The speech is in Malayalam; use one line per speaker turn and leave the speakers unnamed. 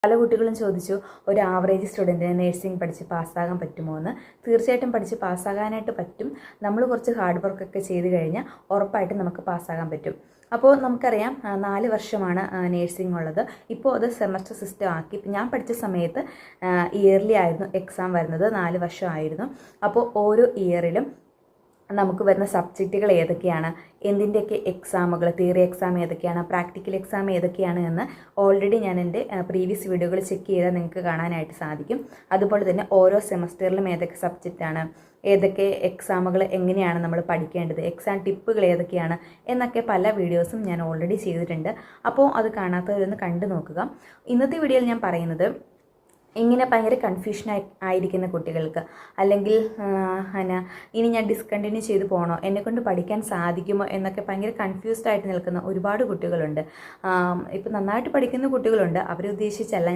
പല കുട്ടികളും ചോദിച്ചു, ഒരു ആവറേജ് സ്റ്റുഡൻറ്റിന് നഴ്സിംഗ് പഠിച്ച് പാസ്സാകാൻ പറ്റുമോ എന്ന്. തീർച്ചയായിട്ടും പഠിച്ച് പാസ്സാകാനായിട്ട് പറ്റും. നമ്മൾ കുറച്ച് ഹാർഡ് വർക്കൊക്കെ ചെയ്ത് കഴിഞ്ഞാൽ ഉറപ്പായിട്ടും നമുക്ക് പാസ്സാകാൻ പറ്റും. അപ്പോൾ നമുക്കറിയാം 4 വർഷമാണ് നേഴ്സിംഗ് ഉള്ളത്. ഇപ്പോൾ അത് സെമസ്റ്റർ സിസ്റ്റം ആക്കി. ഇപ്പം ഞാൻ പഠിച്ച സമയത്ത് ഇയർലി ആയിരുന്നു എക്സാം വരുന്നത്, 4 വർഷമായിരുന്നു. അപ്പോൾ ഓരോ ഇയറിലും നമുക്ക് വരുന്ന സബ്ജക്റ്റുകൾ ഏതൊക്കെയാണ്, എന്തിൻ്റെയൊക്കെ എക്സാമുകൾ, തിയറി എക്സാം ഏതൊക്കെയാണ്, പ്രാക്ടിക്കൽ എക്സാം ഏതൊക്കെയാണ് എന്ന് ഓൾറെഡി ഞാൻ എൻ്റെ പ്രീവിയസ് വീഡിയോകൾ ചെക്ക് ചെയ്താൽ നിങ്ങൾക്ക് കാണാനായിട്ട് സാധിക്കും. അതുപോലെ തന്നെ ഓരോ സെമസ്റ്ററിലും ഏതൊക്കെ സബ്ജക്റ്റാണ്, ഏതൊക്കെ എക്സാമുകൾ എങ്ങനെയാണ് നമ്മൾ പഠിക്കേണ്ടത്, എക്സാം ടിപ്പുകൾ ഏതൊക്കെയാണ് എന്നൊക്കെ പല വീഡിയോസും ഞാൻ ഓൾറെഡി ചെയ്തിട്ടുണ്ട്. അപ്പോൾ അത് കാണാത്തവരൊന്ന് കണ്ടു നോക്കുക. ഇന്നത്തെ വീഡിയോയിൽ ഞാൻ പറയുന്നത്, ഇങ്ങനെ ഭയങ്കര കൺഫ്യൂഷൻ ആയിരിക്കുന്ന കുട്ടികൾക്ക്, അല്ലെങ്കിൽ ഇനി ഞാൻ ഡിസ്കണ്ടിന്യൂ ചെയ്ത് പോകണോ, എന്നെക്കൊണ്ട് പഠിക്കാൻ സാധിക്കുമോ എന്നൊക്കെ ഭയങ്കര കൺഫ്യൂസ്ഡ് ആയിട്ട് നിൽക്കുന്ന ഒരുപാട് കുട്ടികളുണ്ട്. ഇപ്പം നന്നായിട്ട് പഠിക്കുന്ന കുട്ടികളുണ്ട്, അവരെ ഉദ്ദേശിച്ചല്ല